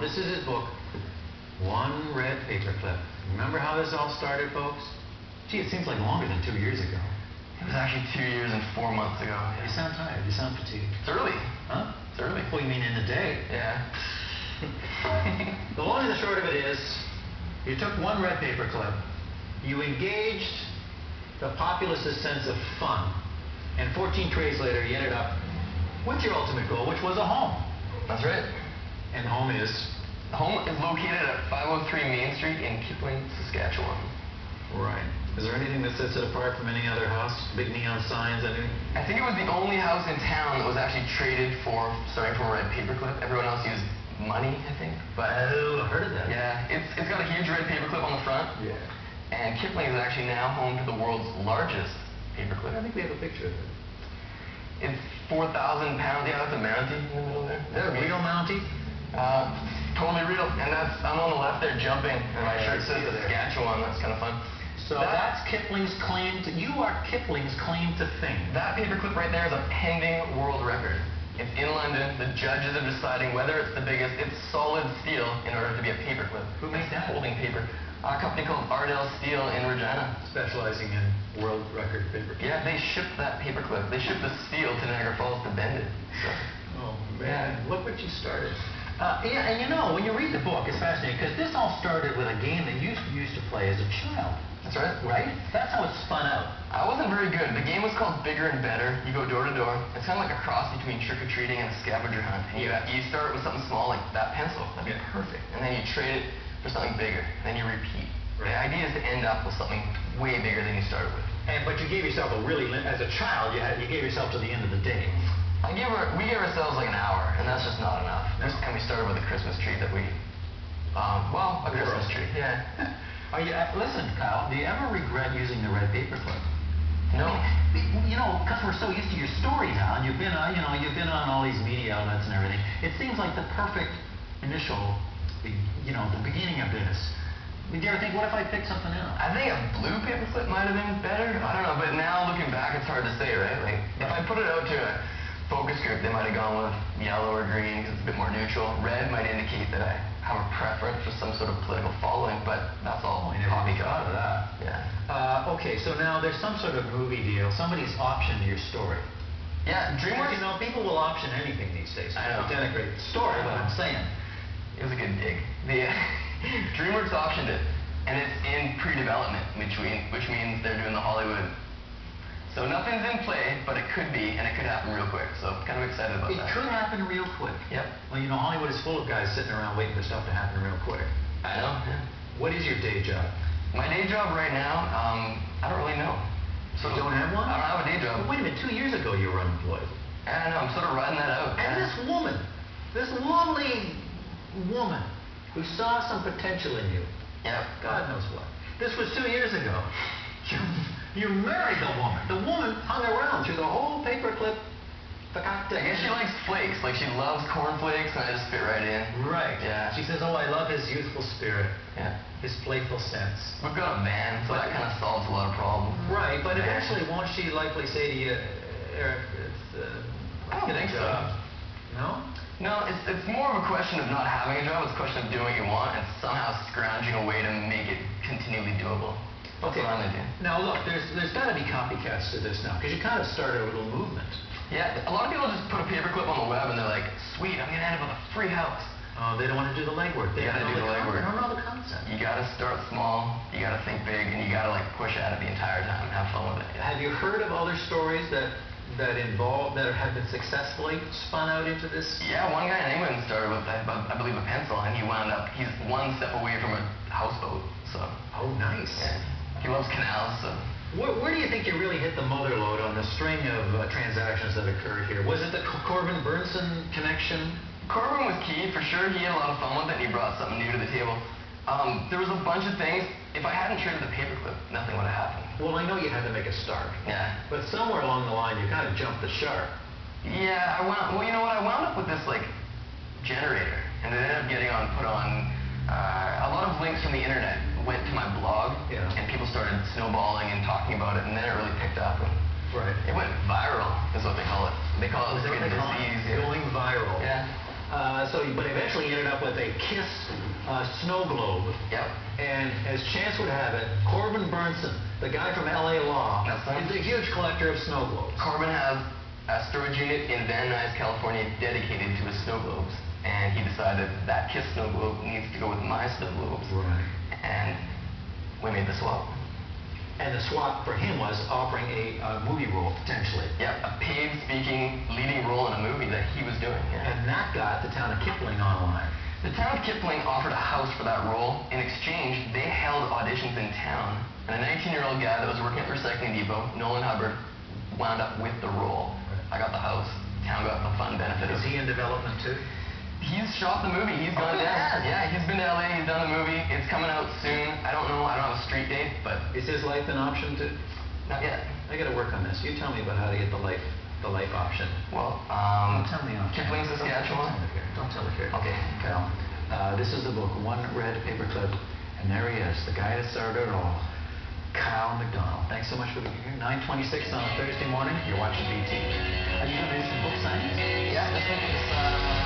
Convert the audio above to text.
This is his book, One Red Paperclip. Remember how this all started, folks? Gee, it seems like longer than 2 years ago. It was actually 2 years and 4 months ago. You sound tired. You sound fatigued. It's early. Huh? It's early. Well, you mean in the day? Yeah. The long and the short of it is, you took one red paperclip, you engaged the populace's sense of fun, and 14 trades later, you ended up with your ultimate goal, which was a home. That's right. And home is? Home is located at 503 Main Street in Kipling, Saskatchewan. Right. Is there anything that sets it apart from any other house? Big neon signs, anything? I think it was the only house in town that was actually traded for, starting from a red paperclip. Everyone else used money, I think. But oh, I heard of that. Yeah, it's got a huge red paperclip on the front. Yeah. And Kipling is actually now home to the world's largest paperclip. I think we have a picture of it. It's 4,000 pounds. Yeah, that's a Mountie in the middle there. Is that a real Mountie? Totally real. And I'm on the left there jumping, and my shirt says Saskatchewan. That's kind of fun. So that's Kipling's claim to, you are Kipling's claim to fame. That paperclip right there is a pending world record. It's in London. The judges are deciding whether it's the biggest. It's solid steel in order to be a paperclip. Who makes that? Holding paper. A company called Ardell Steel in Regina. Specializing in world record paperclip. Yeah, they shipped that paperclip. They shipped the steel to Niagara Falls to bend it. So. Oh, man. Yeah. Look what you started. Yeah, and you know, when you read the book, it's fascinating, because this all started with a game that you used to play as a child. That's right. Right? That's how it spun out. I wasn't very good. The game was called Bigger and Better. You go door to door. It's kind of like a cross between trick-or-treating and a scavenger hunt. And you start with something small like that pencil. That'd be perfect. And then you trade it for something bigger. And then you repeat. Right. The idea is to end up with something way bigger than you started with. But you gave yourself as a child, you gave yourself to the end of the day. We gave ourselves like an hour, and that's just not enough. No. And we started with a Christmas tree that we, a Christmas tree. Yeah. Listen, Kyle, do you ever regret using the red paperclip? No. You know, because we're so used to your story now, and you've been on all these media outlets and everything. It seems like the perfect initial, the beginning of this. Did you ever think, what if I picked something else? I think a blue paperclip might have been better. I don't know, but now looking back, it's hard to say, right? Like, if I put it out to a focus group, they might have gone with yellow or green because it's a bit more neutral. Red might indicate that I have a preference for some sort of political following, but that's all copycat of that. Yeah. Okay, so now there's some sort of movie deal. Somebody's optioned your story. Yeah, DreamWorks. You know, people will option anything these days. I know. To denigrate the story, but I'm saying. It was a good dig. DreamWorks optioned it, and it's in pre-development, which means they're doing the Hollywood. So nothing's in play, but it could be, and it could happen real quick. So kind of excited about that. It could happen real quick. Yep. Well, you know, Hollywood is full of guys sitting around waiting for stuff to happen real quick. I know. Yeah. What is your day job? My day job right now, I don't really know. So you don't have one? I don't have a day job. But wait a minute, 2 years ago you were unemployed. I don't know, I'm sort of riding that out. And this woman, this lovely woman who saw some potential in you. Yep. God knows what. This was 2 years ago. You married the woman. The woman hung around through the whole paperclip. I guess she likes flakes. Like, she loves cornflakes, and I just fit right in. Right. Yeah. She says, oh, I love his youthful spirit. Yeah. His playful sense. We've got a van, so that kind of solves a lot of problems. Right, but eventually won't she likely say to you, Eric, I don't think so. No? No, it's more of a question of not having a job. It's a question of doing what you want and somehow scrounging a way to make it continually doable. That's what I'm going to do. Now look, there's got to be copycats to this now, because you kind of started a little movement. Yeah, a lot of people just put a paperclip on the web and they're like, sweet, I'm going to end up with a free house. Oh, they don't want to do the legwork. They gotta do the legwork. They don't know the concept. You got to start small, you got to think big, and you got to push at it the entire time and have fun with it. Have you heard of other stories that have been successfully spun out into this? Yeah, one guy in England started with, I believe, a pencil, and he's one step away from a houseboat. So. Oh, nice. Yeah. He loves canals, so. Where do you think you really hit the mother lode on the string of transactions that occurred here? Was it the Corbin-Bernsen connection? Corbin was key, for sure. He had a lot of fun with it, and he brought something new to the table. There was a bunch of things. If I hadn't traded the paperclip, nothing would have happened. Well, I know you had to make a start. Yeah. But somewhere along the line, you kind of jumped the shark. Yeah, well, you know what? I wound up with this, generator, and it ended up getting put on a lot of links from the internet went to my blog, and people started snowballing and talking about it, and then it really picked up. Right. It went viral, is what they call it. They call it like a disease. Going viral. Yeah. But eventually he ended up with a KISS snow globe. Yep. And as chance would have it, Corbin Burnson, the guy from LA Law, That's right. is a huge collector of snow globes. Corbin has a storage unit in Van Nuys, California, dedicated to his snow globes. And he decided that KISS snow globe needs to go with my snow globes. Right. And we made the swap. And the swap for him was offering a movie role, potentially. Yep, a paid-speaking leading role in a movie that he was doing. Yeah. And that got the town of Kipling online. The town of Kipling offered a house for that role. In exchange, they held auditions in town. And a 19-year-old guy that was working at the recycling depot, Nolan Hubbard, wound up with the role. I got the house. Town got the fun benefit of Is he in development too? He's shot the movie. He's gone down. Yeah, he's been to LA. He's done the movie. It's coming out soon. I don't know. I don't have a street date, but Is his life an option too? not yet. I got to work on this. You tell me about how to get the life option. Well, Don't tell me. Kipling, Saskatchewan. Don't tell it here. Okay. Cal, this is the book, One Red Paperclip, and there he is, the guy that started it all, Kyle MacDonald. Thanks so much for being here. 9:26 on a Thursday morning. You're watching BT. Are you going to do some book signings? Yeah, this one is